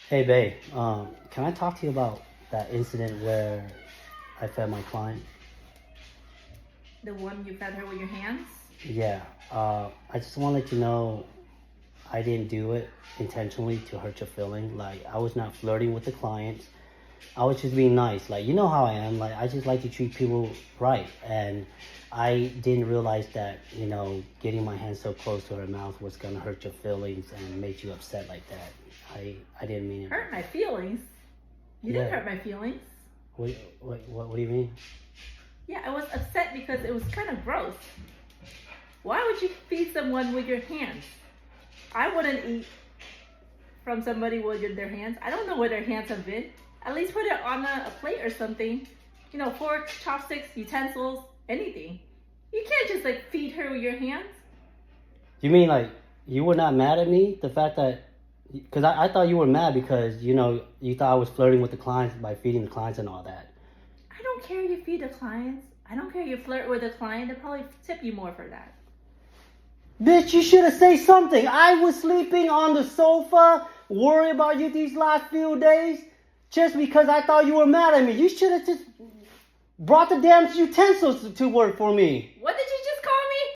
Hey, babe. Can I talk to you about that incident where I fed my client? The one you fed her with your hands? Yeah. I just want to let you know I didn't do it intentionally to hurt your feeling. Like, I was not flirting with the clients. I was just being nice. Like, you know how I am. Like, I just like to treat people right. And I didn't realize that, getting my hand so close to her mouth was going to hurt your feelings and make you upset like that. I didn't mean it. Hurt my feelings? You didn't hurt my feelings. What do you mean? Yeah, I was upset because it was kind of gross. Why would you feed someone with your hands? I wouldn't eat from somebody with their hands. I don't know where their hands have been. At least put it on a plate or something. Forks, chopsticks, utensils, anything. You can't just like feed her with your hands. You mean like you were not mad at me? The fact that, because I thought you were mad because, you thought I was flirting with the clients by feeding the clients and all that. I don't care you feed the clients. I don't care you flirt with a client. They'll probably tip you more for that. Bitch, you should have said something. I was sleeping on the sofa, worried about you these last few days, just because I thought you were mad at me. You should have just brought the damn utensils to work for me. What